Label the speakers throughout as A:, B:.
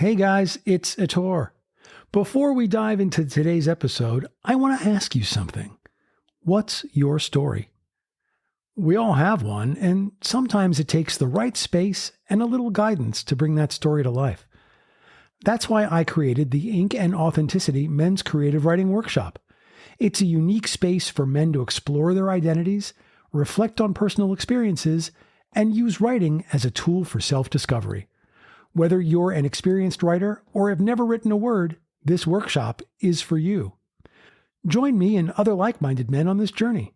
A: Hey guys, it's Ator. Before we dive into today's episode, I want to ask you something. What's your story? We all have one, and sometimes it takes the right space and a little guidance to bring that story to life. That's why I created the Ink and Authenticity Men's Creative Writing Workshop. It's a unique space for men to explore their identities, reflect on personal experiences, and use writing as a tool for self-discovery. Whether you're an experienced writer or have never written a word, this workshop is for you. Join me and other like-minded men on this journey.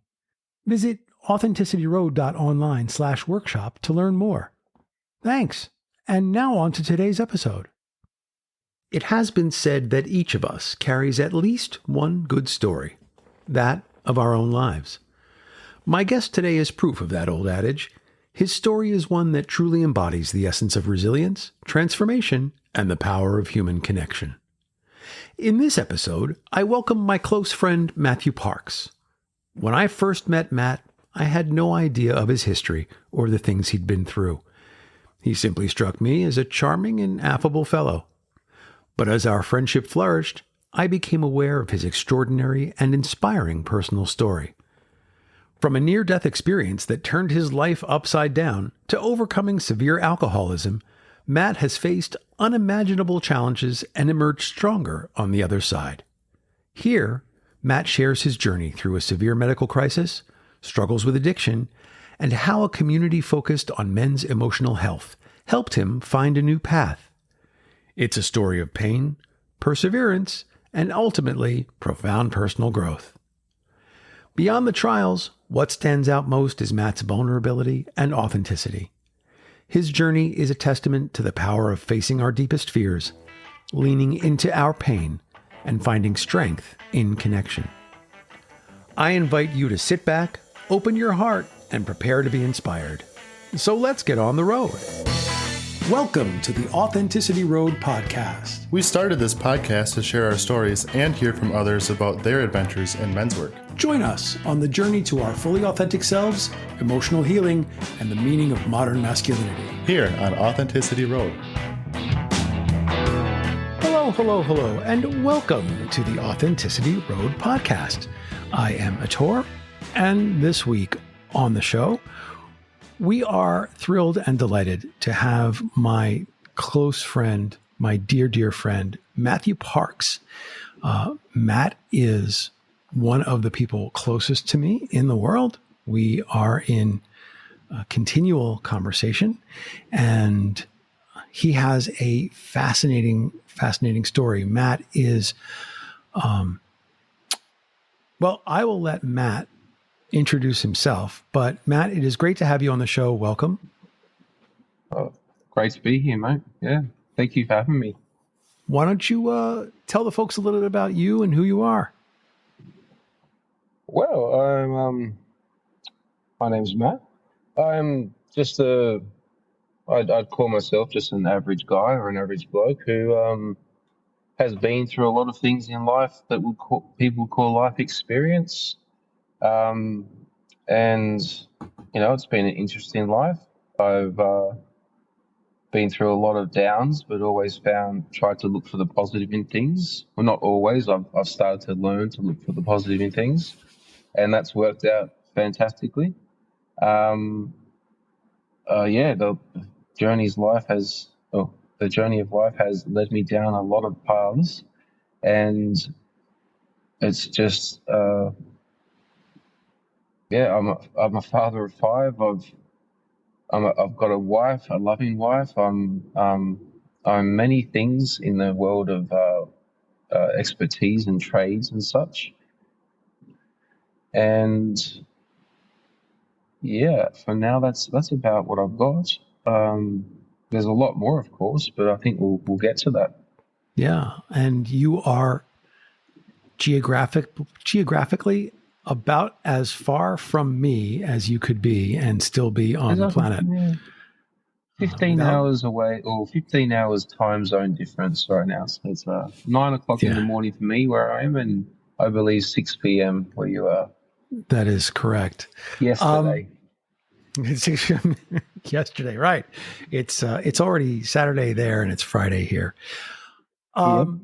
A: Visit authenticityroad.online/workshop to learn more. Thanks. And now on to today's episode. It has been said that each of us carries at least one good story, that of our own lives. My guest today is proof of that old adage. His story is one that truly embodies the essence of resilience, transformation, and the power of human connection. In this episode, I welcome my close friend, Matthew Parks. When I first met Matt, I had no idea of his history or the things he'd been through. He simply struck me as a charming and affable fellow. But as our friendship flourished, I became aware of his extraordinary and inspiring personal story. From a near-death experience that turned his life upside down to overcoming severe alcoholism, Matt has faced unimaginable challenges and emerged stronger on the other side. Here, Matt shares his journey through a severe medical crisis, struggles with addiction, and how a community focused on men's emotional health helped him find a new path. It's a story of pain, perseverance, and ultimately profound personal growth. Beyond the trials, what stands out most is Matt's vulnerability and authenticity. His journey is a testament to the power of facing our deepest fears, leaning into our pain, and finding strength in connection. I invite you to sit back, open your heart, and prepare to be inspired. So let's get on the road. Welcome to the Authenticity Road podcast.
B: We started this podcast to share our stories and hear from others about their adventures in men's work.
A: Join us on the journey to our fully authentic selves, emotional healing, and the meaning of modern masculinity.
B: Here on Authenticity Road.
A: Hello, and welcome to the Authenticity Road podcast. I am Ator, and this week on the show, we are thrilled and delighted to have my close friend, my dear friend, Matthew Parks. Matt is one of the people closest to me in the world. We are in continual conversation, and he has a fascinating story. Matt is, well, I will let Matt introduce himself, but Matt, it is great to have you on the show. Welcome.
C: Oh, great to be here, mate. Yeah, thank you for having me.
A: Why don't you tell the folks a little bit about you and who you are?
C: Well, my name's Matt. I'm just I'd call myself just an average guy or an average bloke who has been through a lot of things in life that people call life experience. And, it's been an interesting life. I've been through a lot of downs, but always tried to look for the positive in things. Well, not always. I've started to learn to look for the positive in things, and that's worked out fantastically. The journey of life has led me down a lot of paths, and it's just, I'm a father of five. I've got a wife, a loving wife. I'm many things in the world of expertise and trades and such. And for now, that's about what I've got. There's a lot more, of course, but I think we'll get to that.
A: Yeah, and you are geographically about as far from me as you could be and still be on the planet.
C: 15 hours away, or 15 hours time zone difference right now. So it's 9 o'clock in the morning for me where I am, and I believe 6 p.m. where you are.
A: That is correct.
C: Yesterday.
A: It's yesterday, right? It's already Saturday there, and it's Friday here. So,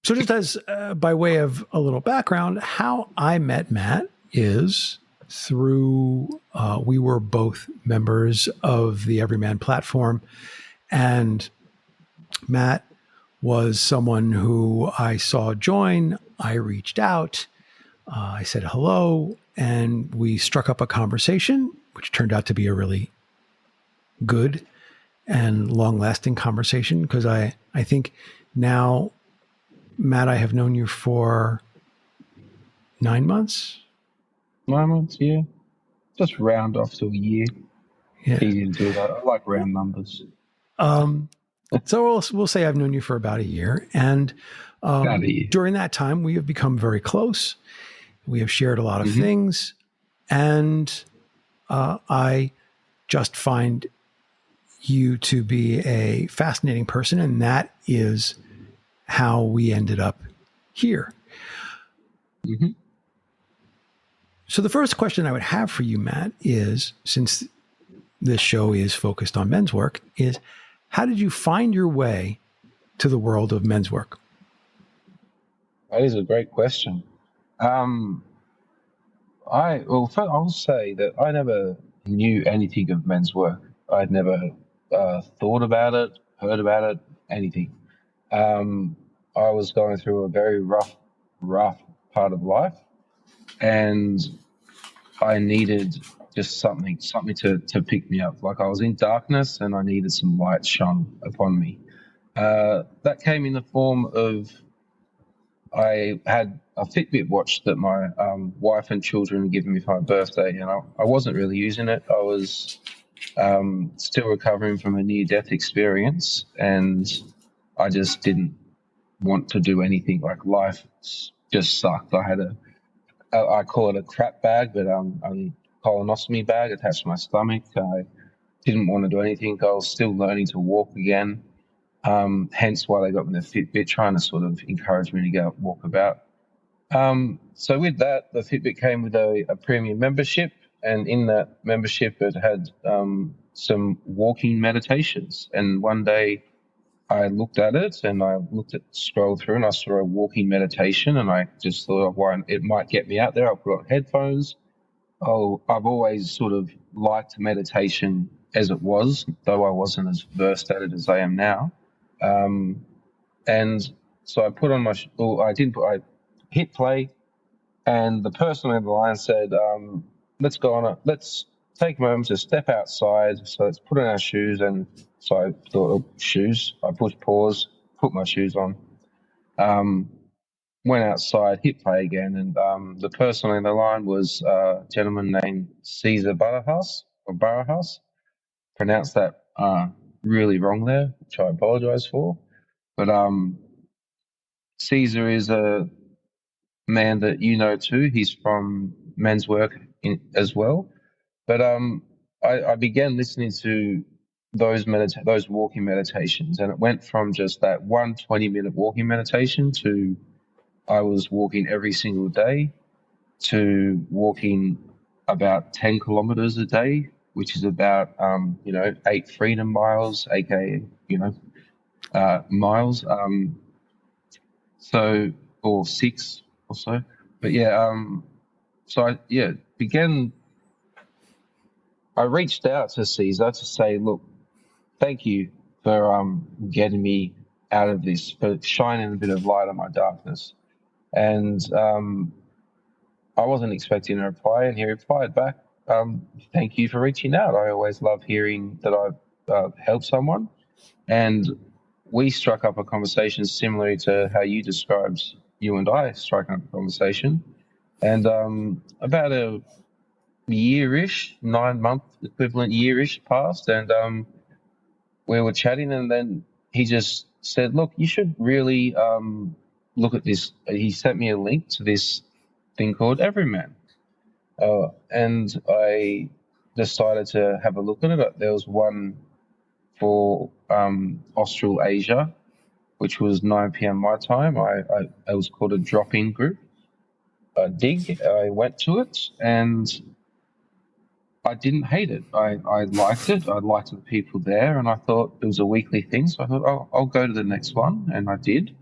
A: just as by way of a little background, how I met Matt is through we were both members of the Everyman platform, and Matt was someone who I saw join. I reached out. I said hello, and we struck up a conversation, which turned out to be a really good and long-lasting conversation, because I think now, Matt, I have known you for 9 months.
C: 9 months, yeah. Just round off to a year.
A: Yeah.
C: Easy to do that. I like round numbers.
A: So we'll say I've known you for about a year, and
C: About a year.
A: during that time, we have become very close. We have shared a lot of things, and I just find you to be a fascinating person, and that is how we ended up here. So the first question I would have for you, Matt, is, since this show is focused on men's work, is how did you find your way to the world of men's work?
C: That is a great question. I'll say that I never knew anything of men's work. I'd never thought about it, heard about it, anything. I was going through a very rough part of life, and I needed just something to pick me up. Like, I was in darkness and I needed some light shone upon me. That came in the form of, I had a Fitbit watch that my wife and children had given me for my birthday, and I wasn't really using it. I was still recovering from a near-death experience, and I just didn't want to do anything. Like, life just sucked. I call it a crap bag, but a colonoscopy bag attached to my stomach. I didn't want to do anything. I was still learning to walk again. Hence why they got me the Fitbit, trying to sort of encourage me to go walk about. So with that, the Fitbit came with a premium membership, and in that membership it had some walking meditations. And one day I looked at it and scrolled through, and I saw a walking meditation, and I just thought, why, it might get me out there. I put on headphones. I've always sort of liked meditation as it was, though I wasn't as versed at it as I am now. And so I put on I hit play, and the person on the line said, let's take a moment to step outside. So let's put on our shoes. And so I thought, shoes. I pushed pause, put my shoes on, went outside, hit play again. And the person on the line was a gentleman named Caesar Barajas. Pronounced that really wrong there, which I apologize for. But Caesar is a man that you know too. He's from men's work as well. But I began listening to those walking meditations, and it went from just that 20-minute walking meditation to I was walking every single day, to walking about 10 kilometers a day, which is about 8 freedom miles, aka miles. Or 6 or so. But I reached out to Caesar to say, look, thank you for getting me out of this, for shining a bit of light on my darkness. And I wasn't expecting a reply, and he replied back, thank you for reaching out. I always love hearing that I've helped someone. And we struck up a conversation similar to how you described you and I striking up a conversation. And about a year-ish, 9-month equivalent year-ish passed, and we were chatting, and then he just said, look, you should really look at this. He sent me a link to this thing called Everyman. And I decided to have a look at it. There was one for Australasia, which was 9 p.m. my time. It was called a drop-in group, a dig. I went to it, and I didn't hate it. I liked it. I liked the people there, and I thought it was a weekly thing. So I thought, oh, I'll go to the next one, and I did,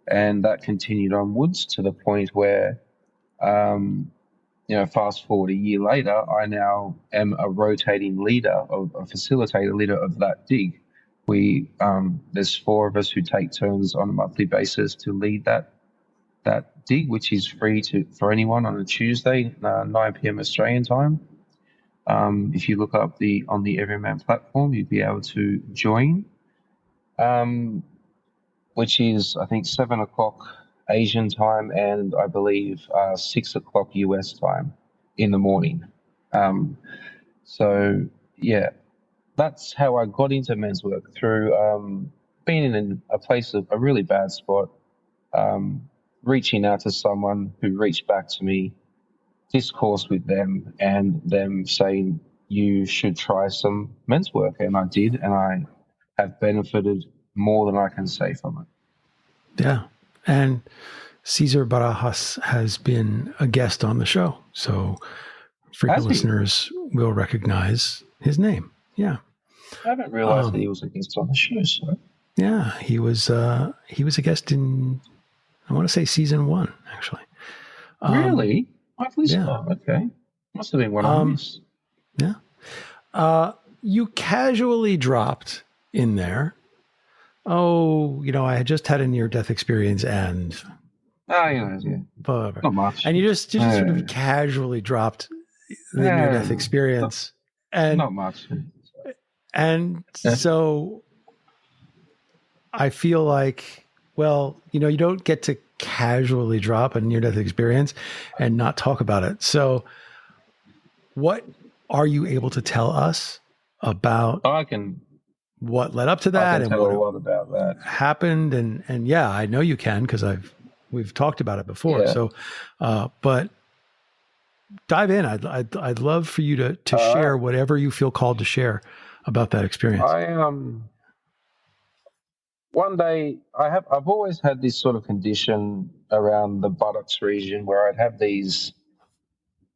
C: and that continued onwards to the point where, fast forward a year later, I now am a rotating leader, of a facilitator leader of that dig. There's 4 of us who take turns on a monthly basis to lead that dig, which is free for anyone on a Tuesday, 9 p.m. Australian time. If you look up on the Everyman platform, you'd be able to join, which is, I think, 7 o'clock Asian time and I believe 6 o'clock US time in the morning. So, yeah, that's how I got into men's work, through being in a place of a really bad spot, reaching out to someone who reached back to me, discourse with them, and them saying, you should try some men's work. And I did, and I have benefited more than I can say from it.
A: Yeah. And Cesar Barajas has been a guest on the show. So frequent listeners will recognize his name. Yeah.
C: I haven't realized that he was a guest on the show. So.
A: Yeah, he was a guest in, I want to say, season 1, actually.
C: Really? I've listened.
A: Yeah.
C: Oh, okay. Must have been one I missed.
A: Yeah. You casually dropped in there, I had just had a near-death experience and...
C: yeah. Not much.
A: And you just sort of casually dropped the near-death experience.
C: Not much.
A: And so I feel like, you don't get to casually drop a near-death experience and not talk about it. So what are you able to tell us about what led up to that
C: and what a lot about that
A: happened? And yeah, I know you can, because we've talked about it before. Yeah. So, but dive in. I'd love for you to share whatever you feel called to share about that experience.
C: One day I've always had this sort of condition around the buttocks region where I'd have these,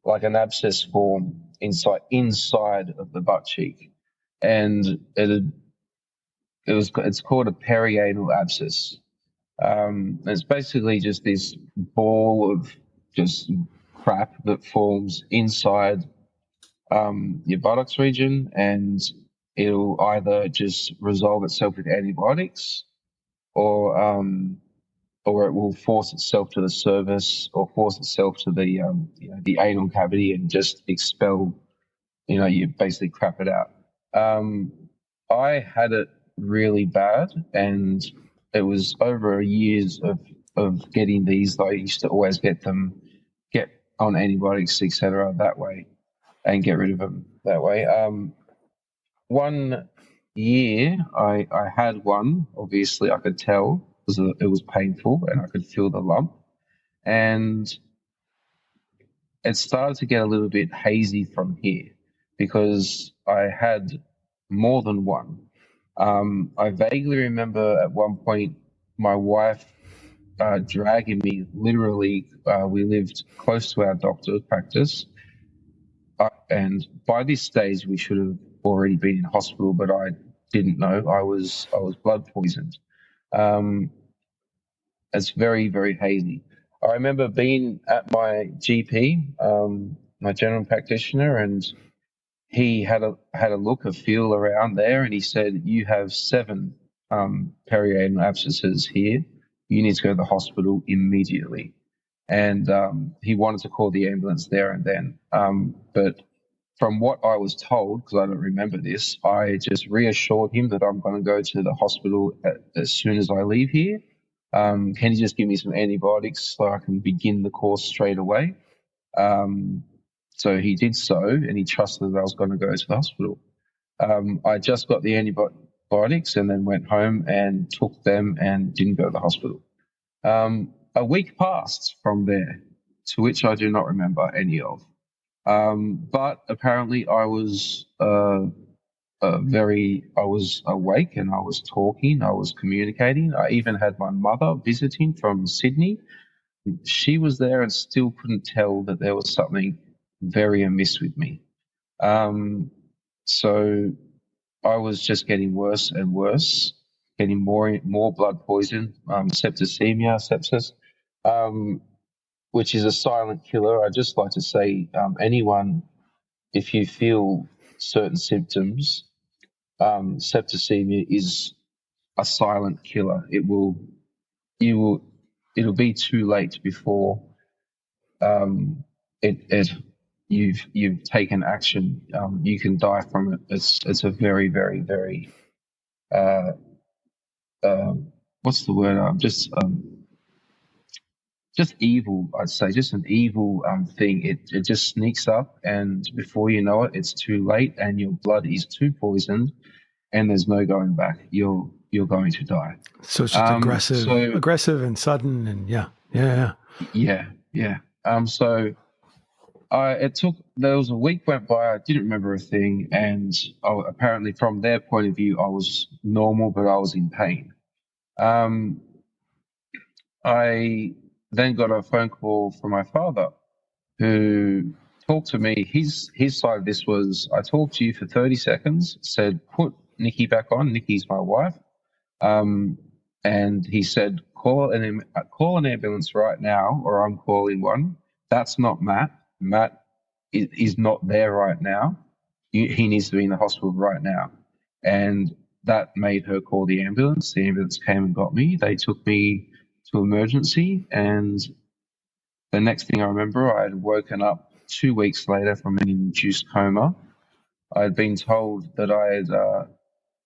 C: like an abscess form inside of the butt cheek, and it's called a perianal abscess. It's basically just this ball of just crap that forms inside your buttocks region, and it'll either just resolve itself with antibiotics, or it will force itself to the cervix, or force itself to the anal cavity and just expel, you basically crap it out. I had it really bad, and it was over years of getting these. I used to always get on antibiotics, etc., that way, and get rid of them that way. One year I had one. Obviously, I could tell because it was painful, and I could feel the lump, and it started to get a little bit hazy from here because I had more than one. I vaguely remember at one point my wife dragging me, literally. We lived close to our doctor's practice, and by this stage we should have already been in hospital, but I didn't know. I was blood poisoned. It's very, very hazy. I remember being at my GP, my general practitioner, and he had a look, a feel around there, and he said, "You have 7 perianal abscesses here. You need to go to the hospital immediately." And he wanted to call the ambulance there and then. But from what I was told, because I don't remember this, I just reassured him that I'm going to go to the hospital as soon as I leave here. Can you just give me some antibiotics so I can begin the course straight away? So he did so, and he trusted that I was going to go to the hospital. I just got the antibiotics and then went home and took them and didn't go to the hospital. A week passed from there, to which I do not remember any of. But apparently I was awake, and I was talking, I was communicating. I even had my mother visiting from Sydney. She was there and still couldn't tell that there was something very amiss with me. So I was just getting worse and worse, getting more blood poison, septicemia, sepsis, which is a silent killer. I just like to say, anyone, if you feel certain symptoms, septicemia is a silent killer. It'll be too late before um, you've taken action. You can die from it. It's a very, very, very uh, what's the word? Just evil. I'd say just an evil thing. It just sneaks up, and before you know it, it's too late, and your blood is too poisoned, and there's no going back. You're going to die.
A: So it's just aggressive and sudden, and yeah.
C: Yeah. So there was a week went by. I didn't remember a thing, and apparently from their point of view, I was normal, but I was in pain. I then got a phone call from my father, who talked to me. His side of this was, I talked to you for 30 seconds, said, put Nikki back on. Nikki's my wife. And he said, call an ambulance right now, or I'm calling one. That's not Matt. Matt is not there right now. He needs to be in the hospital right now. And that made her call the ambulance. The ambulance came and got me. They took me to emergency, and the next thing I remember, I had woken up 2 weeks later from an induced coma. I had been told that I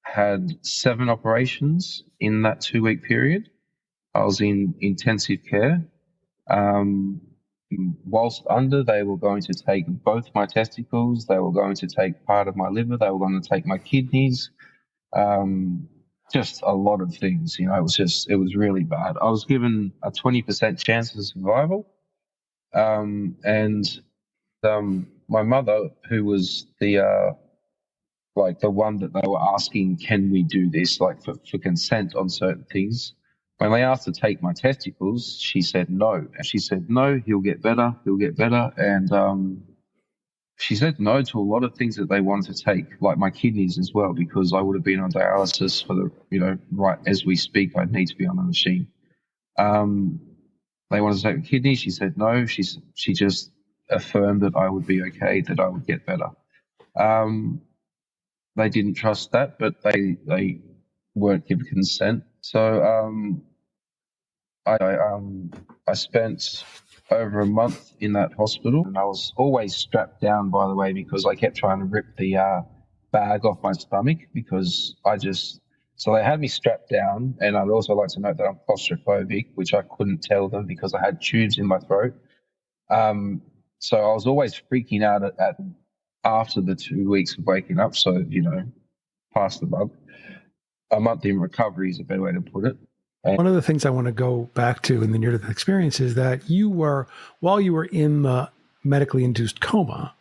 C: had 7 operations in that 2-week period. I was in intensive care. Whilst under, they were going to take both my testicles. They were going to take part of my liver. They were going to take my kidneys. Just a lot of things. It was really bad. I was given a 20% chance of survival. And my mother, who was the one that they were asking, can we do this, like for consent on certain things. When they asked to take my testicles, she said no. And she said, no, he'll get better. And she said no to a lot of things that they wanted to take, like my kidneys as well, because I would have been on dialysis right as we speak, I'd need to be on the machine. They wanted to take my kidneys. She said no. She just affirmed that I would be okay, that I would get better. They didn't trust that, but they weren't given consent. So I spent over a month in that hospital, and I was always strapped down, by the way, because I kept trying to rip the bag off my stomach so they had me strapped down. And I'd also like to note that I'm claustrophobic, which I couldn't tell them because I had tubes in my throat. So I was always freaking out after the 2 weeks of waking up. So, past the month. A month in recovery is a better way to put it.
A: One of the things I want to go back to in the near-death experience is that while you were in the medically induced coma,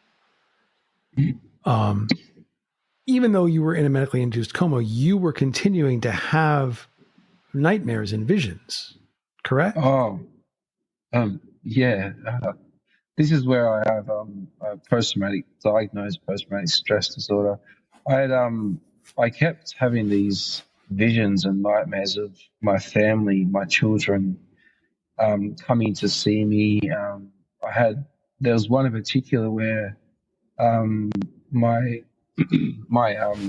A: even though you were in a medically induced coma, you were continuing to have nightmares and visions, correct?
C: Yeah. This is where I have a diagnosed post-traumatic stress disorder. I kept having these visions and nightmares of my family, my children, coming to see me. There was one in particular where my my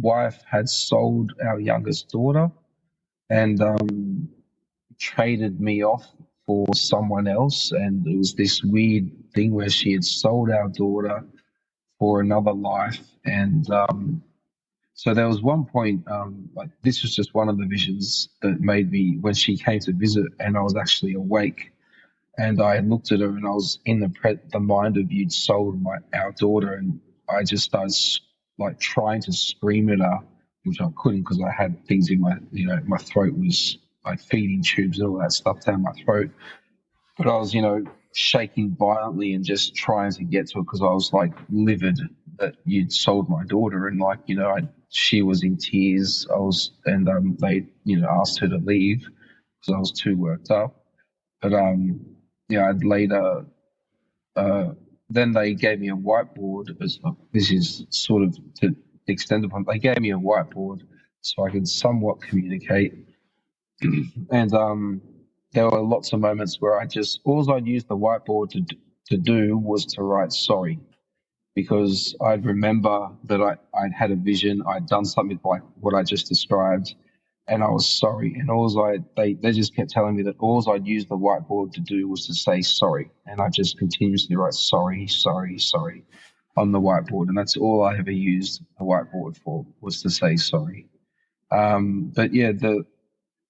C: wife had sold our youngest daughter and traded me off for someone else, and it was this weird thing where she had sold our daughter for another life. And so there was one point, this was just one of the visions that made me, when she came to visit and I was actually awake, and I looked at her and I was in the mind of, you'd sold our daughter, and I just started trying to scream at her, which I couldn't because I had things in my throat was like feeding tubes and all that stuff down my throat. But I was, shaking violently and just trying to get to it because I was livid that you'd sold my daughter, and she was in tears. They asked her to leave because I was too worked up. But I'd later then they gave me a whiteboard. This is sort of to extend upon. They gave me a whiteboard so I could somewhat communicate. And there were lots of moments where all I'd used the whiteboard to do was to write sorry, because I'd remember that I'd had a vision, I'd done something like what I just described, and I was sorry. And they just kept telling me that all I'd used the whiteboard to do was to say sorry, and I just continuously write sorry, sorry, sorry on the whiteboard, and that's all I ever used the whiteboard for, was to say sorry. But yeah,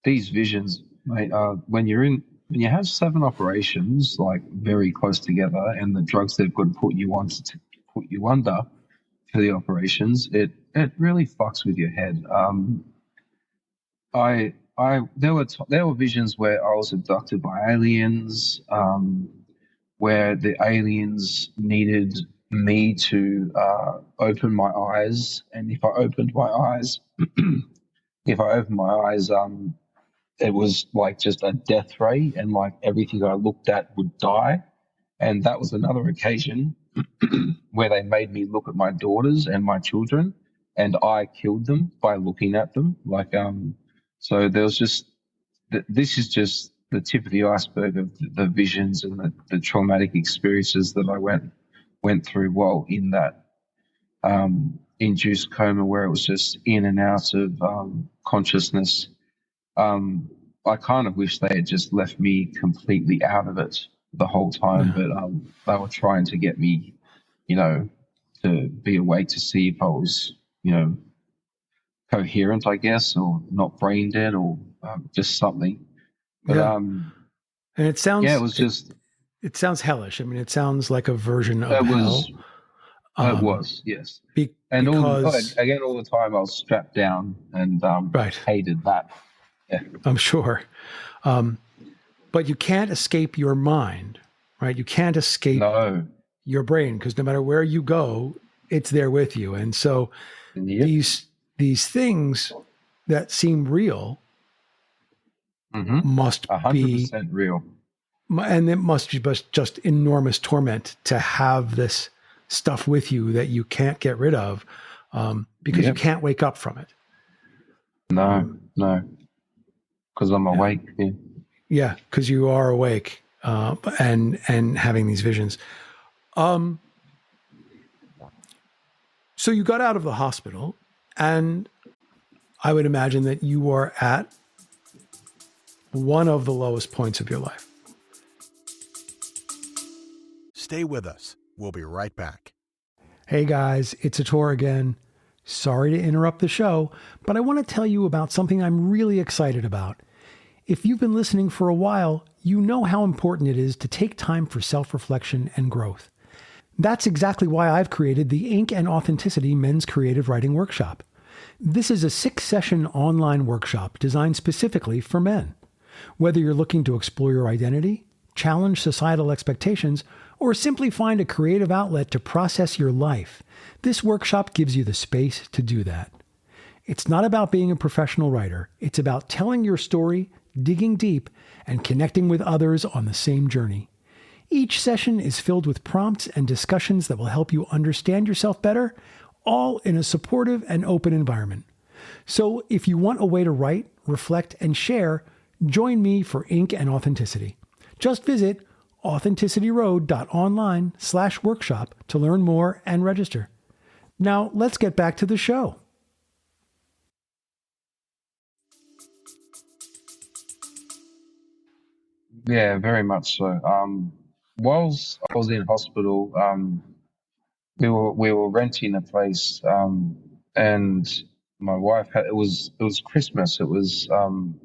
C: these visions, mate, when you have 7 operations like very close together, and the drugs they've got to put you on to put you under for the operations, it really fucks with your head. There were visions where I was abducted by aliens, where the aliens needed me to open my eyes, and if I opened my eyes, it was like just a death ray, and like everything I looked at would die. And that was another occasion where they made me look at my daughters and my children, and I killed them by looking at them. So there was this is just the tip of the iceberg of the visions and the traumatic experiences that I went through while in that induced coma, where it was just in and out of consciousness. I kind of wish they had just left me completely out of it the whole time, but they were trying to get me, to be awake to see if I was, coherent, I guess, or not brain dead, or just something. But
A: and it sounds it sounds hellish. I mean, it sounds like a version of hell.
C: It was, yes.
A: And
C: all the time I was strapped down and hated that. Yeah.
A: I'm sure. But you can't escape your mind, right? You can't escape your brain, because no matter where you go, it's there with you. And so these things that seem real must
C: 100% real.
A: And it must be just enormous torment to have this stuff with you that you can't get rid of, because you can't wake up from it.
C: No, because I'm awake.
A: Yeah, because you are awake and having these visions. So you got out of the hospital, and I would imagine that you are at one of the lowest points of your life.
D: Stay with us. We'll be right back.
A: Hey guys, it's Ator again. Sorry to interrupt the show, but I want to tell you about something I'm really excited about. If you've been listening for a while, you know how important it is to take time for self-reflection and growth. That's exactly why I've created the Ink and Authenticity Men's Creative Writing Workshop. This is a 6-session online workshop designed specifically for men. Whether you're looking to explore your identity, challenge societal expectations, or simply find a creative outlet to process your life, this workshop gives you the space to do that. It's not about being a professional writer. It's about telling your story, digging deep, and connecting with others on the same journey. Each session is filled with prompts and discussions that will help you understand yourself better, all in a supportive and open environment. So if you want a way to write, reflect, and share, join me for Ink and Authenticity. Just visit authenticityroad.online/workshop to learn more and register. Now let's get back to the show.
C: Yeah, very much so. Whilst I was in hospital, we were renting a place, and my wife it was Christmas. It was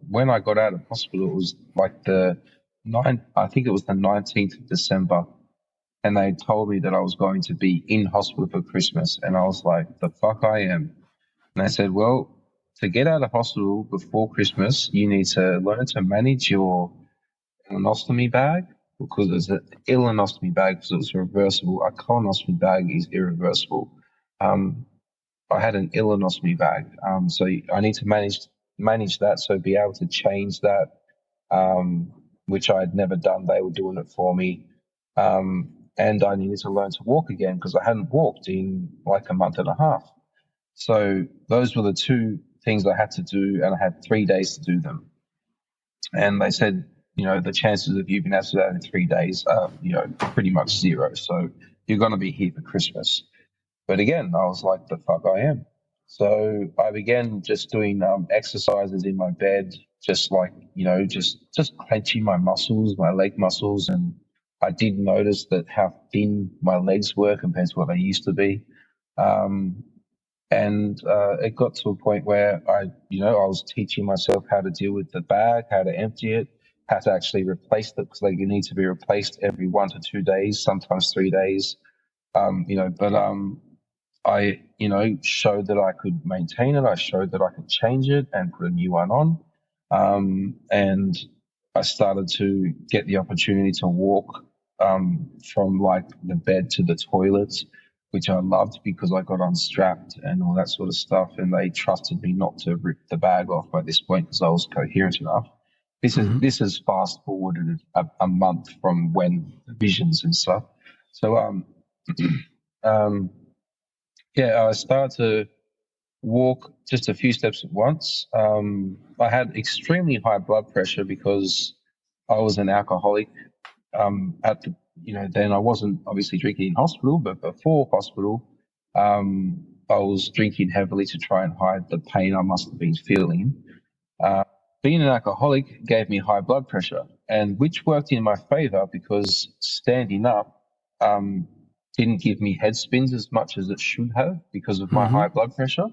C: when I got out of hospital. It was like I think it was the 19th of December, and they told me that I was going to be in hospital for Christmas, and I was like, the fuck I am. And they said, well, to get out of hospital before Christmas, you need to learn to manage your colostomy bag, because it's an ileostomy bag because it's reversible. A colostomy bag is irreversible. I had an ileostomy bag, so I need to manage that, so be able to change that, which I had never done. They were doing it for me. and I needed to learn to walk again because I hadn't walked in like a month and a half. So those were the two things I had to do, and I had 3 days to do them. And they said, the chances of you being able to do that in 3 days are, pretty much zero. So you're going to be here for Christmas. But again, I was like, the fuck I am. So I began just doing exercises in my bed, just like, just clenching my muscles, my leg muscles. And I did notice that how thin my legs were compared to what they used to be. And it got to a point where I was teaching myself how to deal with the bag, how to empty it, how to actually replace it, because they need to be replaced every 1 to 2 days, sometimes 3 days. I, showed that I could maintain it. I showed that I could change it and put a new one on. And I started to get the opportunity to walk from like the bed to the toilet, which I loved because I got unstrapped and all that sort of stuff. And they trusted me not to rip the bag off by this point because I was coherent enough. This is fast forwarded a month from when the visions and stuff. So, I started to walk just a few steps at once. I had extremely high blood pressure because I was an alcoholic. Then I wasn't obviously drinking in hospital, but before hospital, I was drinking heavily to try and hide the pain I must have been feeling. Being an alcoholic gave me high blood pressure, and which worked in my favor because standing up didn't give me head spins as much as it should have because of my high blood pressure.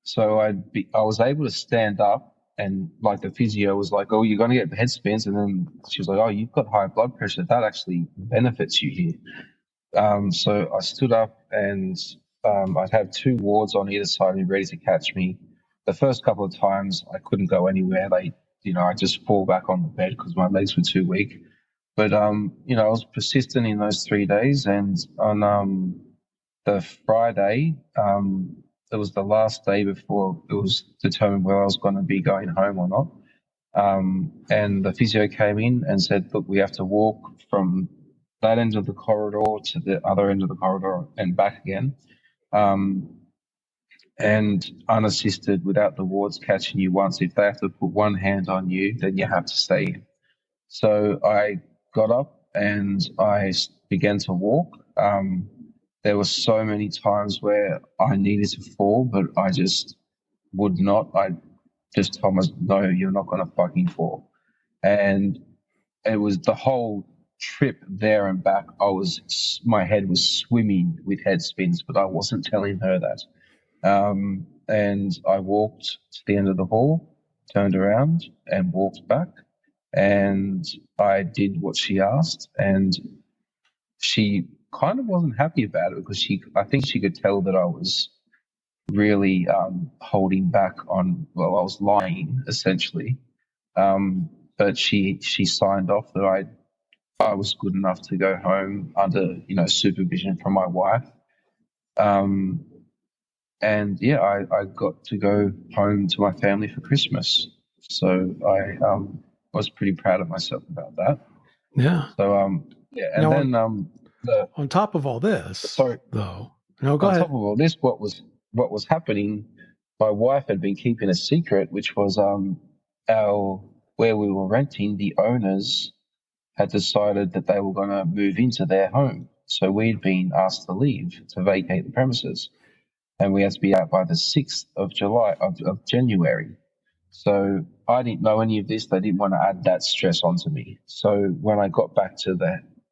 C: So I was able to stand up, and like the physio was like, "Oh, you're going to get head spins," and then she was like, "Oh, you've got high blood pressure. That actually benefits you here." So I stood up, and I'd have 2 wards on either side of me ready to catch me. The first couple of times I couldn't go anywhere. I just fall back on the bed because my legs were too weak. But I was persistent in those 3 days, and on the Friday, it was the last day before it was determined whether I was going to be going home or not. And the physio came in and said, "Look, we have to walk from that end of the corridor to the other end of the corridor and back again." And unassisted, without the wards catching you once, if they have to put one hand on you, then you have to stay. So I got up and I began to walk. There were so many times where I needed to fall, but I just would not. I just told myself, "No, you're not going to fucking fall." And it was the whole trip there and back. My head was swimming with head spins, but I wasn't telling her that. And I walked to the end of the hall, turned around and walked back. And I did what she asked, and she kind of wasn't happy about it because I think she could tell that I was really holding back on, I was lying essentially. But she signed off that I was good enough to go home under, supervision from my wife. And I got to go home to my family for Christmas. So I was pretty proud of myself about that.
A: Yeah.
C: So and
A: now,
C: then
A: on top of all this, though, no, go
C: on
A: ahead.
C: top of all this, what was happening? My wife had been keeping a secret, which was where we were renting. The owners had decided that they were going to move into their home, so we'd been asked to leave to vacate the premises, and we had to be out by the 6th of January. So I didn't know any of this. They didn't want to add that stress onto me. So when I got back to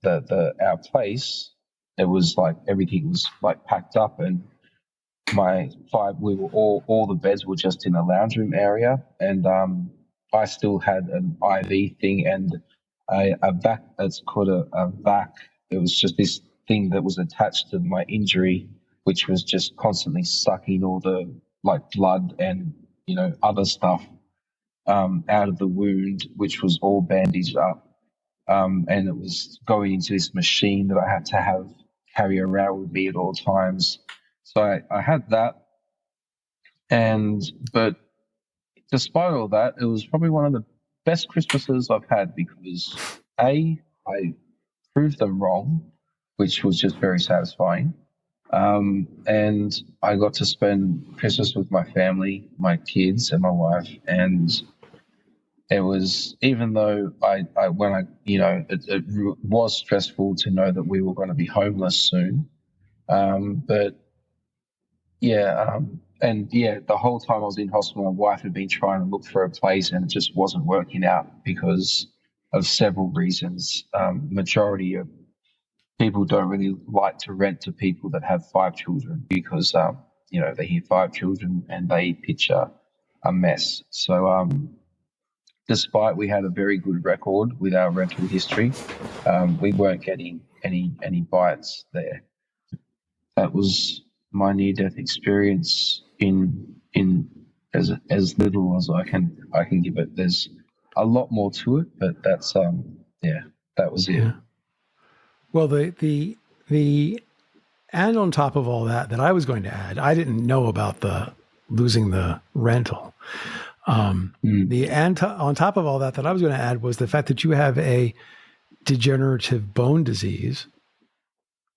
C: our place, it was like everything was like packed up, and we were all the beds were just in the lounge room area, and I still had an IV thing and a vac. It's called a vac. It was just this thing that was attached to my injury, which was just constantly sucking all the like blood and other stuff out of the wound, which was all bandaged up. And it was going into this machine that I had to carry around with me at all times. So I had that. But despite all that, it was probably one of the best Christmases I've had because I proved them wrong. which was just very satisfying. And I got to spend Christmas with my family, my kids, and my wife. And it was, even though it was stressful to know that we were going to be homeless soon. But yeah, the whole time I was in hospital, my wife had been trying to look for a place, and it just wasn't working out because of several reasons. Majority of people don't really like to rent to people that have 5 children because, they hear 5 children and they picture a mess. So, despite we had a very good record with our rental history, we weren't getting any bites there. That was my near-death experience in as little as I can give it. There's a lot more to it, but that's that was it.
A: Yeah. Well, the and on top of all that I was going to add, I didn't know about the losing the rental. On top of all that I was going to add was the fact that you have a degenerative bone disease.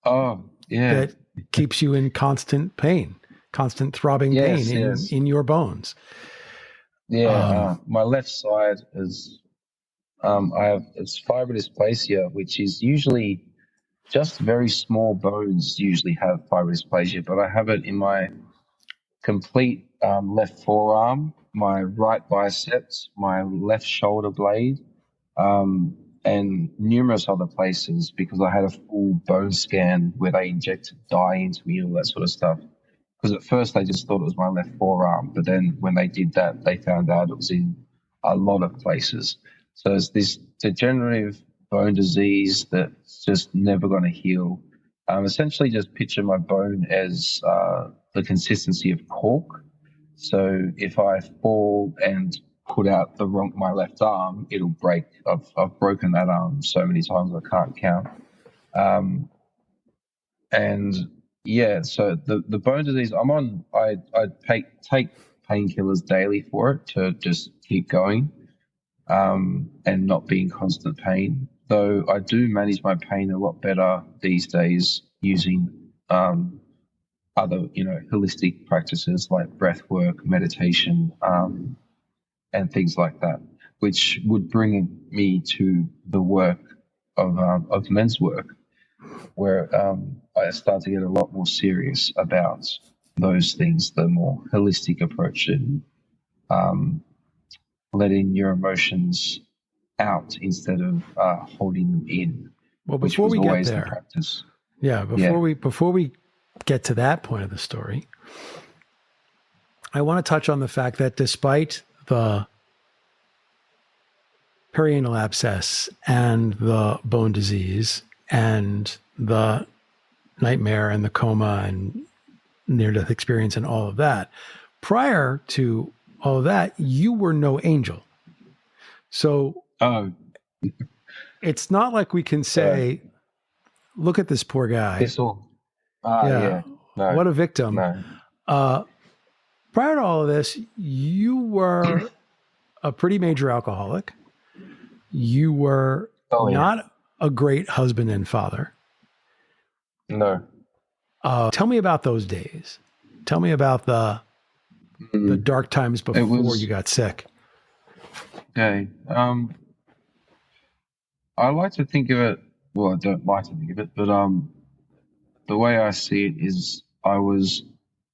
C: Oh, yeah.
A: That keeps you in constant pain, constant throbbing pain in your bones.
C: Yeah, my left side is it's fiber dysplasia, which is usually just very small bones usually have fiber dysplasia, but I have it in my complete left forearm, my right biceps, my left shoulder blade, and numerous other places because I had a full bone scan where they injected dye into me, all that sort of stuff. Because at first they just thought it was my left forearm, but then when they did that, they found out it was in a lot of places. So it's this degenerative bone disease that's just never going to heal. Essentially, just picture my bone as the consistency of cork. So if I fall and put out my left arm, it'll break. I've broken that arm so many times I can't count. So the bone disease I'm on, I take painkillers daily for it to just keep going, and not be in constant pain. Though I do manage my pain a lot better these days using other holistic practices like breath work, meditation, and things like that, which would bring me to the work of men's work, where I start to get a lot more serious about those things, the more holistic approach, and letting your emotions out instead of holding them in.
A: Well, before we get there,
C: the practice.
A: Before we get to that point of the story, I want to touch on the fact that despite the perianal abscess and the bone disease and the nightmare and the coma and near-death experience and all of that, prior to all of that, you were no angel. So it's not like we can say, look at this poor guy.
C: No.
A: What a victim.
C: No.
A: Prior to all of this, you were a pretty major alcoholic. You were not a great husband and father.
C: No.
A: Tell me about those days. Tell me about the dark times before you got sick.
C: Okay. I like to think of it. Well, I don't like to think of it, but the way I see it is, I was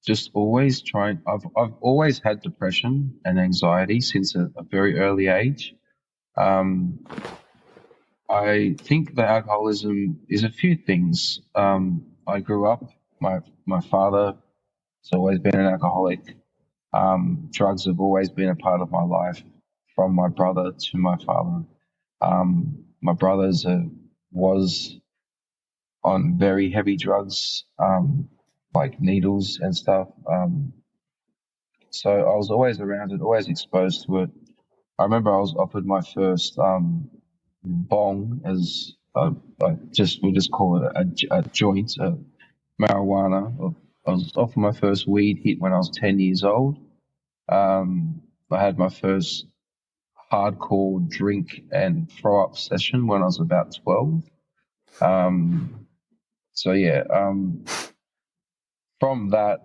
C: just always trying. I've always had depression and anxiety since a very early age. I think the alcoholism is a few things. I grew up. My father has always been an alcoholic. Drugs have always been a part of my life, from my brother to my father. My brother's was on very heavy drugs, like needles and stuff. So I was always around it, always exposed to it. I remember I was offered my first bong, as we'll just call it a joint, marijuana. I was offered my first weed hit when I was 10 years old. I had my first hardcore drink and throw up session when I was about 12. So yeah, from that,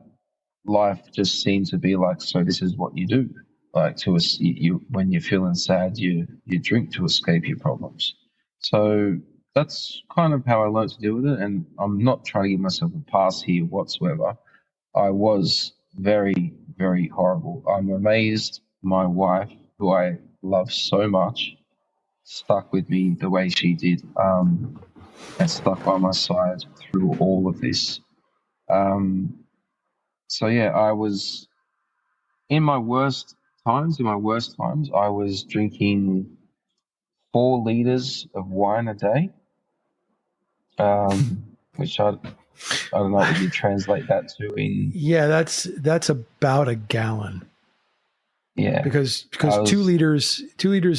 C: life just seemed to be like, so this is what you do. Like you when you're feeling sad, you drink to escape your problems. So that's kind of how I learned to deal with it. And I'm not trying to give myself a pass here whatsoever. I was very, very horrible. I'm amazed my wife, who I love so much, stuck with me the way she did, and stuck by my side through all of this. Um, so yeah, I was in my worst times, I was drinking 4 liters of wine a day, which I don't know what you translate that to in.
A: Yeah, that's about a gallon.
C: Yeah,
A: Because
C: I
A: 2 liters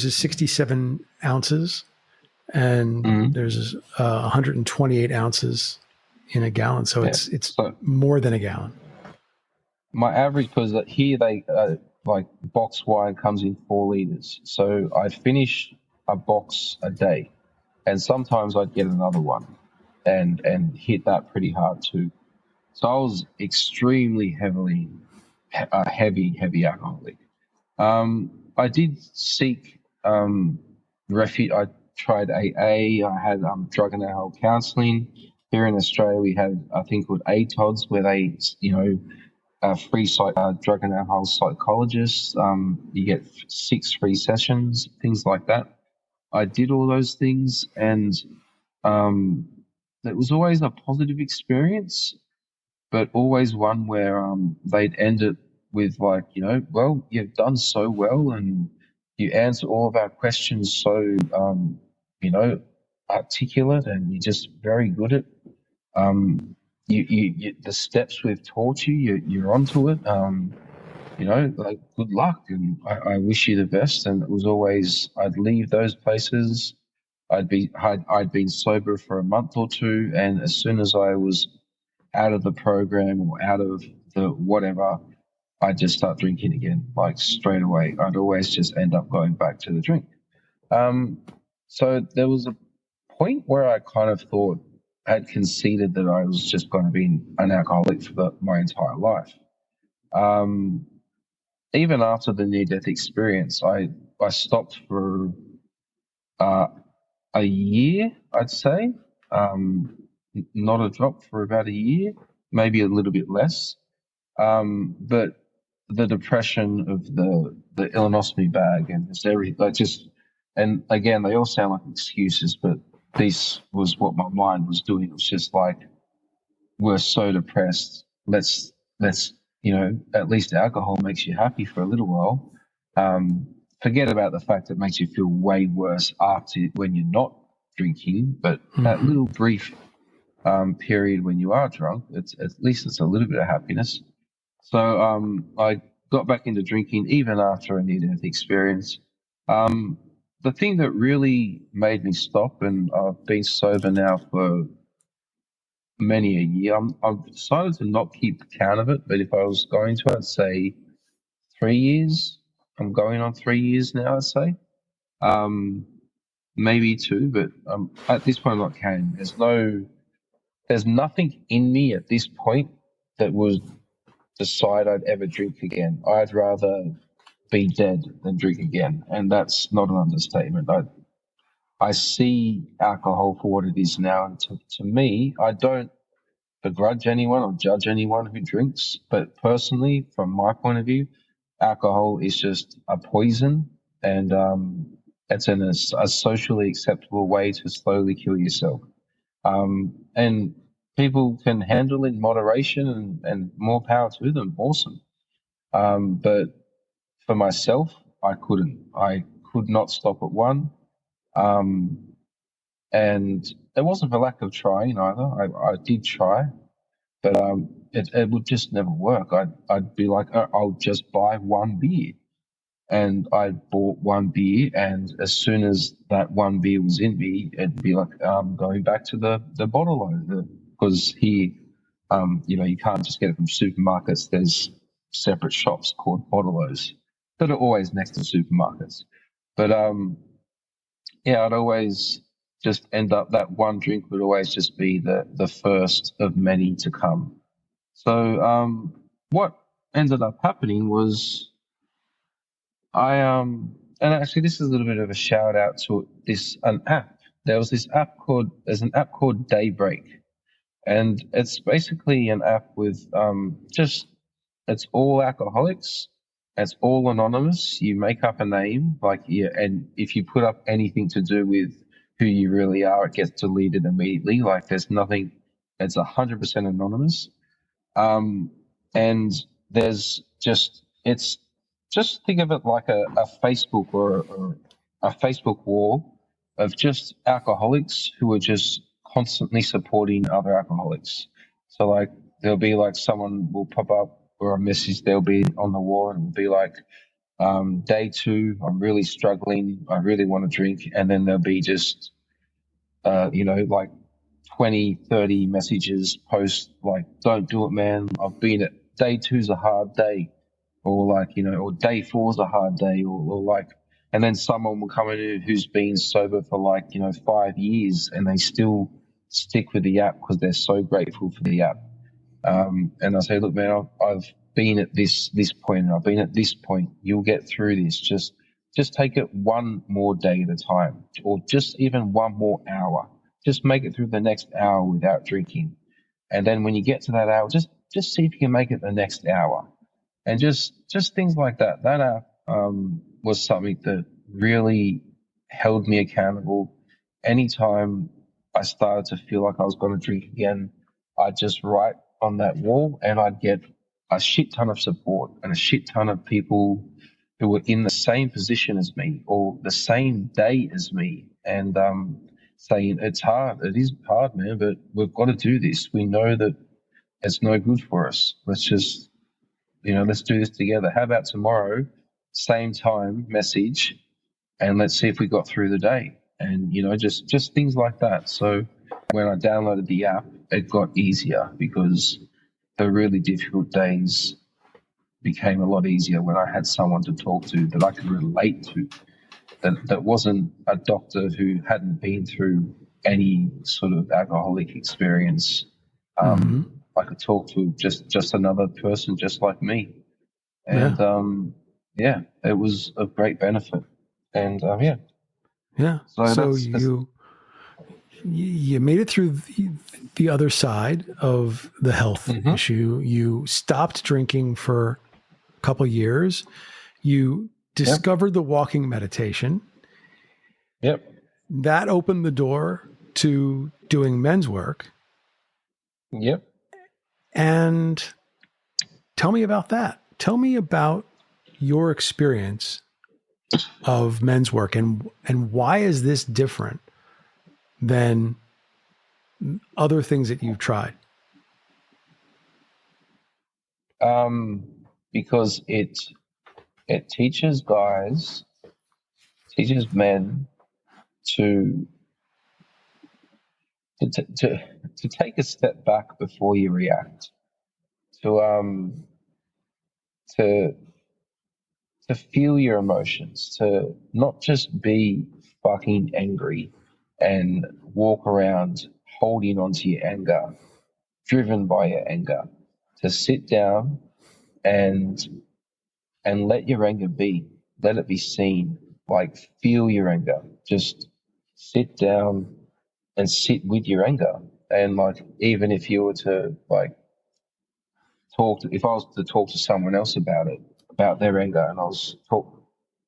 A: is 67 ounces, and
C: Mhm.
A: there's 128 ounces in a gallon, so
C: Yeah.
A: it's
C: So
A: more than a gallon.
C: my average, because here they like box wine comes in 4 liters, so I finish a box a day, and sometimes I'd get another one, and hit that pretty hard too. So I was extremely heavy alcoholic. I did seek refuge. I tried AA. I had drug and alcohol counselling. Here in Australia, we have I think called ATODs, where they free drug and alcohol psychologists. You get 6 free sessions, things like that. I did all those things, and um, it was always a positive experience, but always one where they'd end it with like, well, you've done so well and you answer all of our questions so, you know, articulate, and you're just very good at the steps we've taught you're onto it. Like good luck, and I wish you the best. And it was always I'd leave those places. I'd been sober for a month or two, and as soon as I was out of the program or out of the whatever, I'd just start drinking again, like straight away. I'd always just end up going back to the drink. Um, so there was a point where I kind of thought, I had conceded that I was just going to be an alcoholic for my entire life. Um, Even after the near-death experience, I stopped for uh, a year, I'd say. Not a drop for about a year, maybe a little bit less. But the depression of the Illinostomy bag and just everything, and again, they all sound like excuses, but this was what my mind was doing. It was just like, we're so depressed. Let's at least alcohol makes you happy for a little while. Forget about the fact that it makes you feel way worse after when you're not drinking, but that little brief period when you are drunk, at least it's a little bit of happiness. So I got back into drinking even after a near-death experience. The thing that really made me stop, and I've been sober now for many a year. I've decided to not keep count of it, but if I was going to, I'd say 3 years. I'm going on 3 years now, I'd say. Um, Maybe two, but at this point, I'm not counting. There's nothing in me at this point that would decide I'd ever drink again. I'd rather be dead than drink again, and that's not an understatement. I see alcohol for what it is now, and to me, I don't begrudge anyone or judge anyone who drinks, but personally, from my point of view, alcohol is just a poison, and it's a socially acceptable way to slowly kill yourself. And people can handle it in moderation, and more power to them. Awesome. But for myself, I couldn't. I could not stop at one. Um, and it wasn't for lack of trying either. I did try, but it would just never work. I'd be like, I'll just buy one beer, and I bought one beer, and as soon as that one beer was in me, it'd be like going back to the bottle because here, you can't just get it from supermarkets. There's separate shops called bottle-os that are always next to supermarkets. But yeah, I'd always just end up, that one drink would always just be the first of many to come. So what ended up happening was and actually this is a little bit of a shout out to an app. There's an app called Daybreak, and it's basically an app with it's all alcoholics. It's all anonymous. You make up a name, and if you put up anything to do with who you really are, it gets deleted immediately. Like there's nothing. It's 100% anonymous. And there's just think of it like a Facebook or a Facebook wall of just alcoholics who are just constantly supporting other alcoholics. So like there'll be like someone will pop up or a message they'll be on the wall and it'll be like, day 2, I'm really struggling, I really want to drink, and then there'll be just like 20, 30 messages post like, don't do it, man. I've been at day 2's a hard day, or like, or day 4's a hard day, or like, and then someone will come in who's been sober for like, 5 years and they still stick with the app because they're so grateful for the app. And I say, look, man, I've been at this point, and I've been at this point. You'll get through this. Just take it one more day at a time, or just even one more hour. Just make it through the next hour without drinking. And then when you get to that hour, just see if you can make it the next hour. And just things like that. That app was something that really held me accountable. Anytime I started to feel like I was going to drink again, I'd just write on that wall and I'd get a shit ton of support and a shit ton of people who were in the same position as me or the same day as me, and saying, it's hard, it is hard, man, but we've got to do this. We know that it's no good for us. Let's just, let's do this together. How about tomorrow, same time, message, and let's see if we got through the day. And, just things like that. So when I downloaded the app, it got easier because the really difficult days became a lot easier when I had someone to talk to that I could relate to, that wasn't a doctor who hadn't been through any sort of alcoholic experience. I could talk to just another person just like me. And it was of great benefit. And
A: Yeah. So you made it through the other side of the health issue. You stopped drinking for a couple years. You discovered the walking meditation.
C: Yep.
A: That opened the door to doing men's work.
C: Yep.
A: And tell me about that. Tell me about your experience of men's work and why is this different than other things that you've tried?
C: Because it teaches men to take a step back before you react, to feel your emotions, to not just be fucking angry and walk around holding onto your anger, driven by your anger, to sit down and let your anger be, let it be seen, like feel your anger, just sit down and sit with your anger. And like, even if you were to like if I was to talk to someone else about it, about their anger, and I was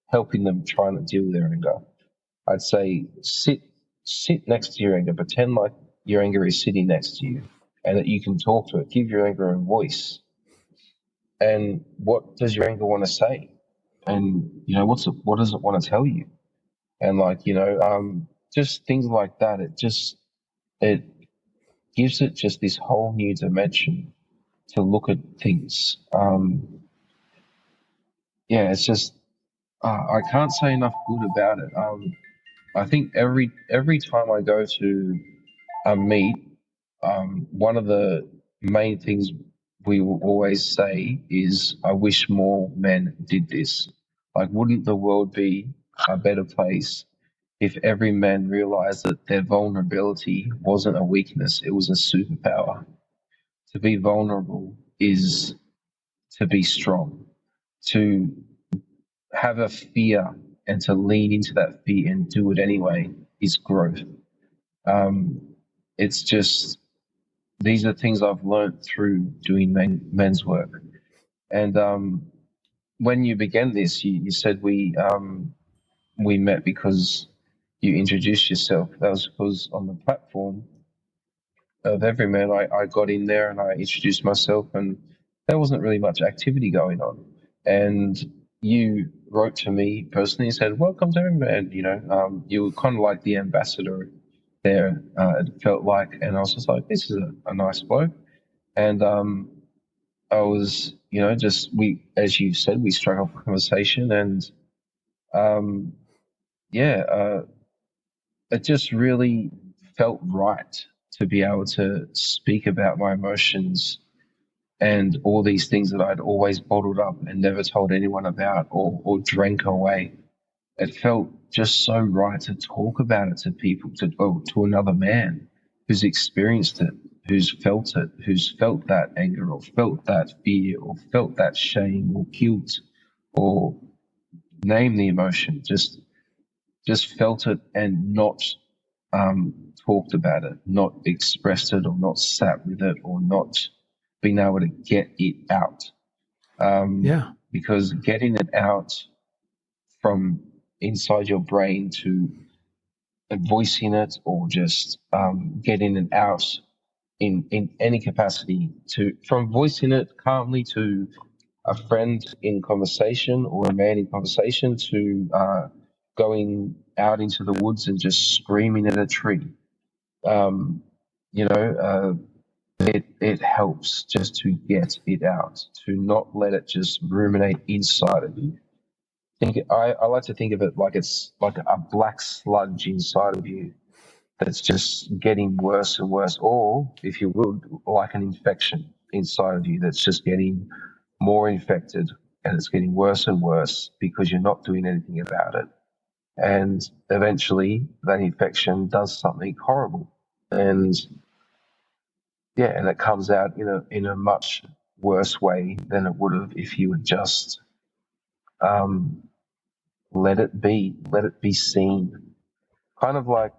C: helping them trying to deal with their anger, I'd say sit next to your anger, pretend like your anger is sitting next to you and that you can talk to it, give your anger a voice. And what does your anger want to say? And, what does it want to tell you? And like, just things like that. It gives it just this whole new dimension to look at things. It's just, I can't say enough good about it. I think every time I go to a meet, one of the main things we will always say is, I wish more men did this. Like, wouldn't the world be a better place if every man realized that their vulnerability wasn't a weakness, it was a superpower. To be vulnerable is to be strong. To have a fear and to lean into that fear and do it anyway is growth. It's just, these are things I've learned through doing men's work. And when you began this, you said we met because you introduced yourself. That was because on the platform of Everyman, I got in there and I introduced myself, and there wasn't really much activity going on. And you wrote to me personally and said, "Welcome to Everyman." You were kind of like the ambassador there. It felt like, and I was just like, "This is a nice bloke." And I was, just as you said, we struck up a conversation, and it just really felt right to be able to speak about my emotions and all these things that I'd always bottled up and never told anyone about or drank away. It felt just so right to talk about it to people, to another man who's experienced it, who's felt that anger or felt that fear or felt that shame or guilt or name the emotion, just felt it and not talked about it, not expressed it or not sat with it or not being able to get it out. Because getting it out from inside your brain to voicing it or just getting it out in any capacity, from voicing it calmly to a friend in conversation or a man in conversation to going out into the woods and just screaming at a tree. It helps just to get it out, to not let it just ruminate inside of you. I like to think of it like it's like a black sludge inside of you that's just getting worse and worse, or if you would, like an infection inside of you that's just getting more infected and it's getting worse and worse because you're not doing anything about it. And eventually that infection does something horrible. And it comes out in a much worse way than it would have if you would just let it be seen. Kind of like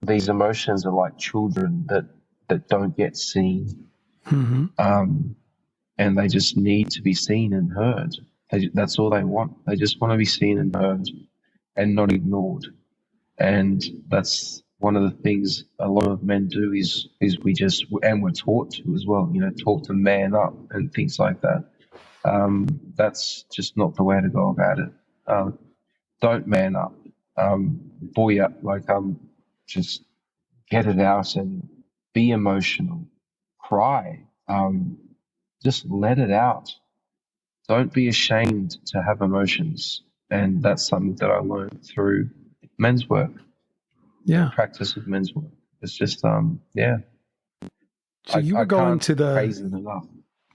C: these emotions are like children that don't get seen.
A: Mm-hmm.
C: And they just need to be seen and heard. That's all they want. They just want to be seen and heard and not ignored. And that's one of the things a lot of men do is we're taught to as well, taught to man up and things like that. That's just not the way to go about it. Don't man up. Boy up, just get it out and be emotional. Cry. Just let it out. Don't be ashamed to have emotions. And that's something that I learned through men's work.
A: Yeah.
C: Practice of men's work. It's just,
A: So you were going to the
C: praise it enough.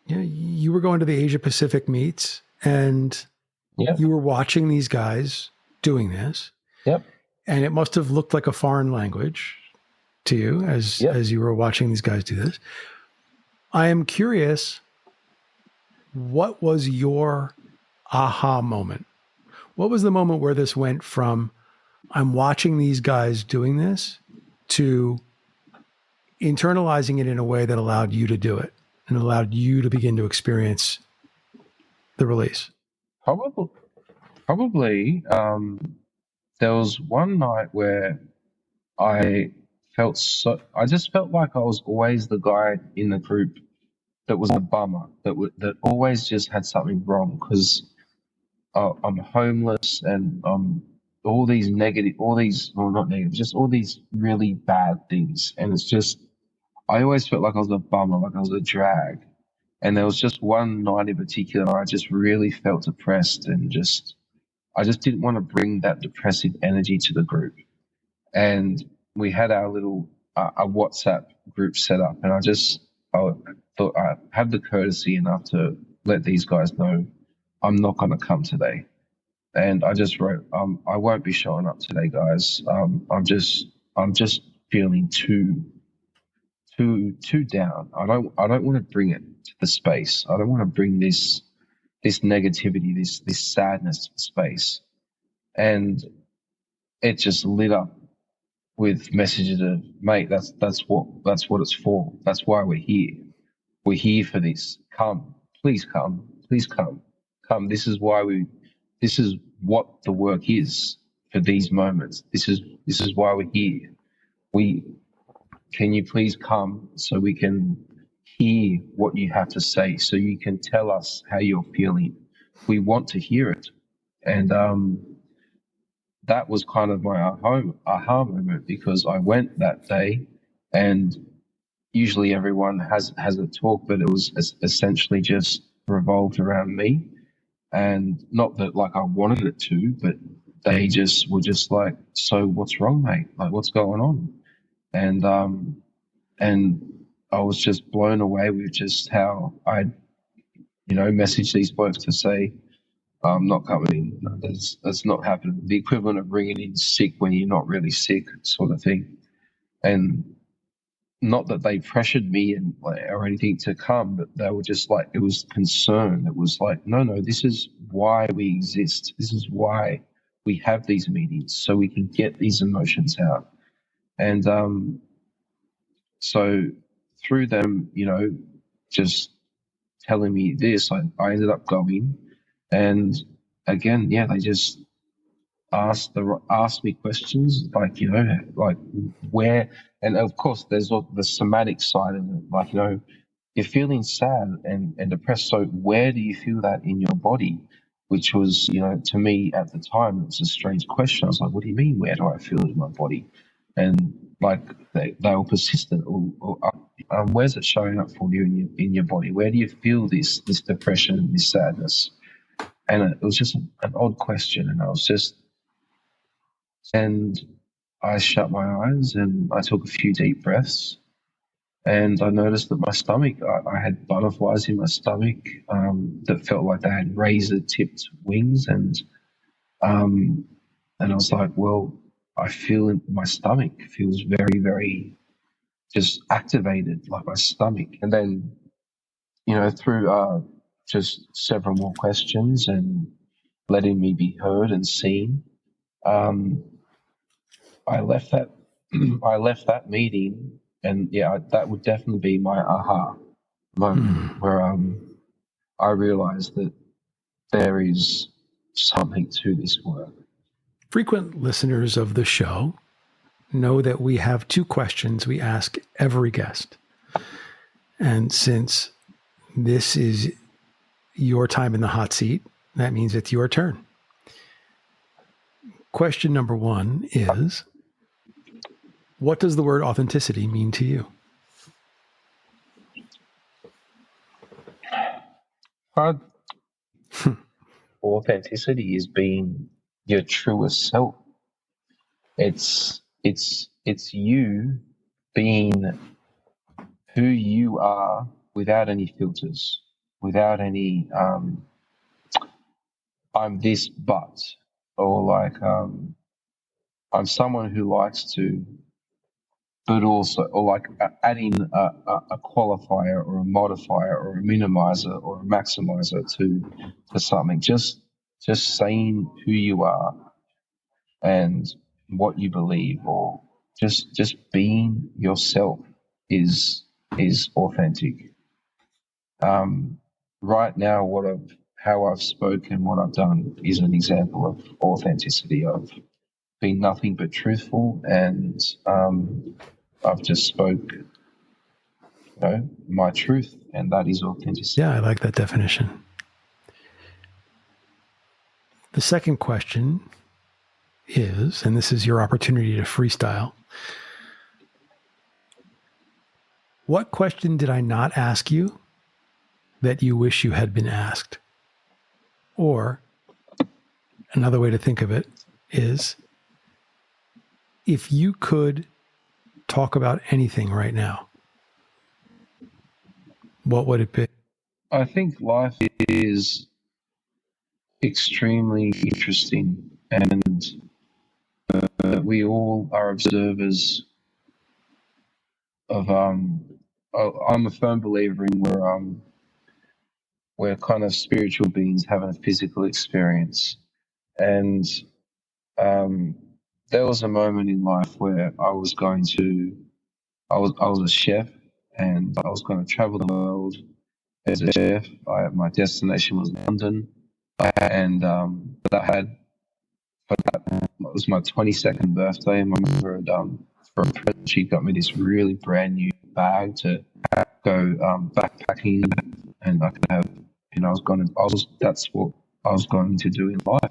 A: Yeah, you were going to the Asia Pacific meets, and
C: Yep.
A: you were watching these guys doing this.
C: Yep.
A: And it must have looked like a foreign language to you as you were watching these guys do this. I am curious, what was your aha moment? What was the moment where this went from I'm watching these guys doing this to internalizing it in a way that allowed you to do it and allowed you to begin to experience the release?
C: Probably. There was one night where I just felt like I was always the guy in the group that was a bummer, that always just had something wrong, because I'm homeless and all these really bad things. And it's just, I always felt like I was a bummer, like I was a drag. And there was just one night in particular where I just really felt depressed and I just didn't want to bring that depressive energy to the group. And we had our little a WhatsApp group set up, and I thought I had the courtesy enough to let these guys know I'm not going to come today. and I just wrote, I won't be showing up today, guys. I'm just feeling too down. I don't want to bring it to the space. I don't want to bring this negativity, this sadness to the space. And it just lit up with messages of, mate, that's what it's for. That's why we're here. We're here for this. Come, please come, please come. This is what the work is for these moments. This is why we're here. Can you please come so we can hear what you have to say, so you can tell us how you're feeling. We want to hear it. And that was kind of my aha moment, because I went that day, and usually everyone has a talk, but it was essentially just revolved around me. And not that like I wanted it to, but they just were just like, so what's wrong, mate? Like, what's going on? And I was just blown away with just how I, messaged these blokes to say, I'm not coming in. That's not happening. The equivalent of bringing in sick when you're not really sick, sort of thing. And not that they pressured me or anything to come, but they were just like, it was concern. It was like, no, this is why we exist. This is why we have these meetings, so we can get these emotions out. And so through them, just telling me this, I ended up going. And again, they just asked me questions like, like where, and of course there's the somatic side of it, like, you're feeling sad and depressed, so where do you feel that in your body? Which was, to me at the time, it was a strange question. I was like, what do you mean, where do I feel it in my body? And like they were persistent. Where's it showing up for you in your body? Where do you feel this depression, this sadness? And it was just an odd question, and I shut my eyes and I took a few deep breaths, and I noticed that my stomach, I had butterflies in my stomach that felt like they had razor-tipped wings, and I was like, well, I feel my stomach feels very, very just activated, like my stomach. And then, through just several more questions and letting me be heard and seen, I left that meeting, and that would definitely be my aha moment, where I realized that there is something to this work.
A: Frequent listeners of the show know that we have two questions we ask every guest. And since this is your time in the hot seat, that means it's your turn. Question number one is, what does the word authenticity mean to you?
C: Authenticity is being your truest self. It's you being who you are without any filters, without any I'm this but, or like I'm someone who likes to, but also, or like adding a qualifier or a modifier or a minimizer or a maximizer to something. Just saying who you are and what you believe, or just being yourself is authentic. Right now, how I've spoken, what I've done is an example of authenticity, of being nothing but truthful, and I've just spoke, my truth, and that is authenticity.
A: Yeah, I like that definition. The second question is, and this is your opportunity to freestyle, what question did I not ask you that you wish you had been asked? Or another way to think of it is, if you could talk about anything right now, what would it be?
C: I think life is extremely interesting, and we all are observers of. I'm a firm believer in we're kind of spiritual beings having a physical experience, and there was a moment in life where I was a chef, and I was going to travel the world as a chef. My destination was London, and it was my 22nd birthday, and my mother had for a present, she got me this really brand new bag to go backpacking, and I could have, that's what I was going to do in life.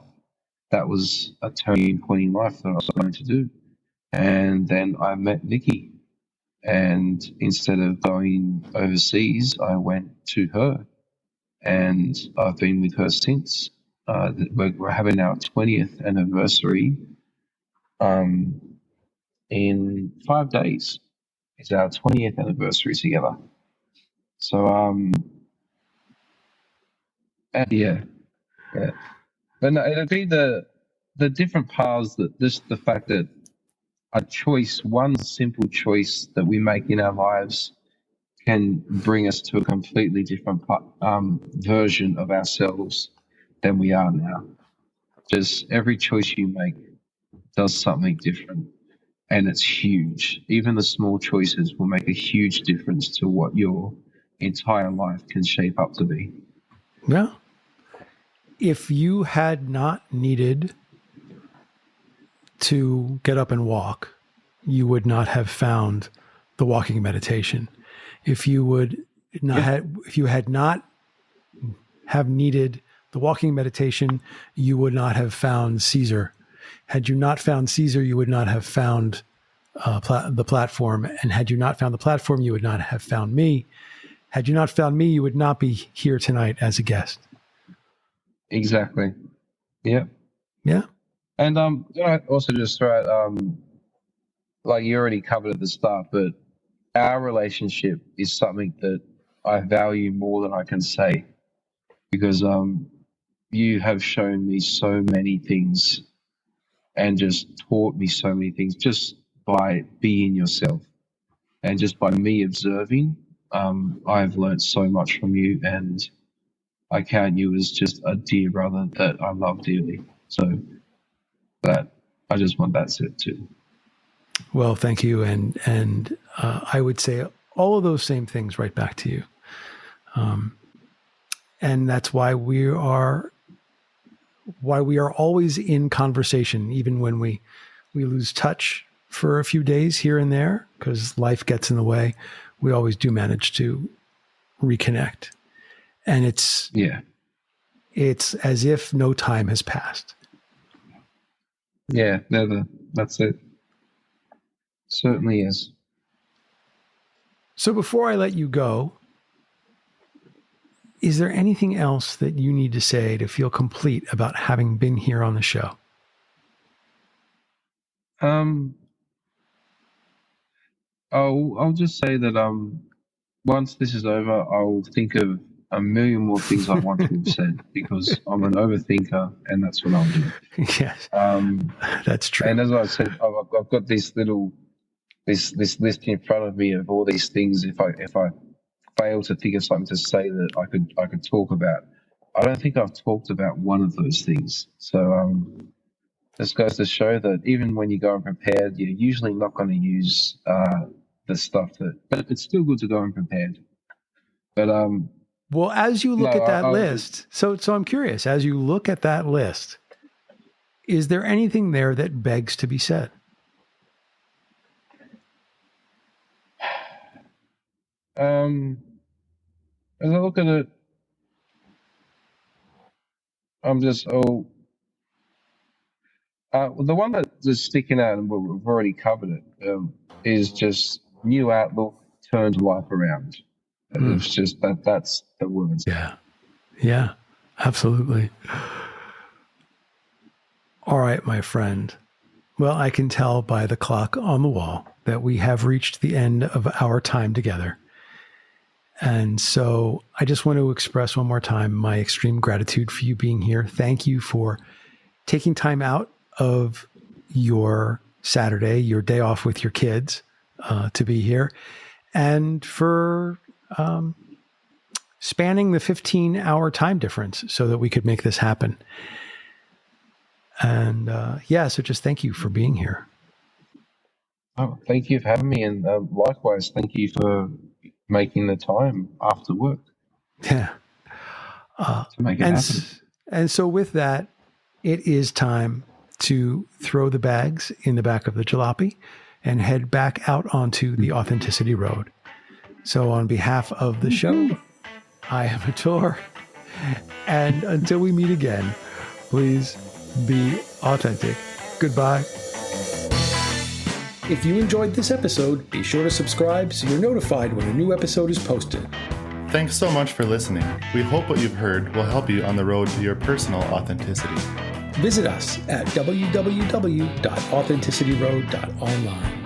C: That was a turning point in life that I was going to do. And then I met Nikki, and instead of going overseas, I went to her, and I've been with her since. We're having our 20th anniversary in 5 days. It's our 20th anniversary together. So, yeah. But no, it'd be the different paths that the fact that one simple choice that we make in our lives can bring us to a completely different version of ourselves than we are now. Just every choice you make does something different, and it's huge. Even the small choices will make a huge difference to what your entire life can shape up to be.
A: Yeah. If you had not needed to get up and walk, you would not have found the walking meditation. If you had not have needed the walking meditation, you would not have found Caesar. Had you not found Caesar, you would not have found the platform. And had you not found the platform, you would not have found me. Had you not found me, you would not be here tonight as a guest.
C: Exactly. Yeah.
A: Yeah.
C: And also just throw out, like you already covered at the start, but our relationship is something that I value more than I can say, because you have shown me so many things and just taught me so many things just by being yourself, and just by me observing. I've learned so much from you, and I count you as just a dear brother that I love dearly. So that I just want that said too.
A: Well, thank you, and I would say all of those same things right back to you, and that's why we are always in conversation, even when we lose touch for a few days here and there, because life gets in the way. We always do manage to reconnect, and it's as if no time has passed.
C: Yeah, never. That's it. Certainly is.
A: So before I let you go, is there anything else that you need to say to feel complete about having been here on the show?
C: I'll just say that once this is over, I'll think of a million more things I want to have said, because I'm an overthinker, and that's what I'll do.
A: Yes, that's true.
C: And as I said, I've got this list in front of me of all these things. If I fail to think of something to say that I could talk about, I don't think I've talked about one of those things. So this goes to show that even when you go unprepared, you're usually not going to use the stuff but it's still good to go unprepared. But
A: well, as you look at that list, so I'm curious, as you look at that list, is there anything there that begs to be said?
C: As I look at it, I'm just the one that's sticking out, and we've already covered it, is just new outlook, turned life around. It's just that's the words.
A: Yeah, absolutely. All right, my friend. Well, I can tell by the clock on the wall that we have reached the end of our time together. And so I just want to express one more time my extreme gratitude for you being here. Thank you for taking time out of your Saturday, your day off with your kids, to be here, and for spanning the 15-hour time difference so that we could make this happen. And so just thank you for being here.
C: Oh, thank you for having me, and likewise, thank you for making the time after work.
A: Yeah.
C: To make it happen.
A: And so with that, it is time to throw the bags in the back of the jalopy and head back out onto the Authenticity Road. So on behalf of the show, I am Ator. And until we meet again, please be authentic. Goodbye. If you enjoyed this episode, be sure to subscribe so you're notified when a new episode is posted.
B: Thanks so much for listening. We hope what you've heard will help you on the road to your personal authenticity.
A: Visit us at www.authenticityroad.online.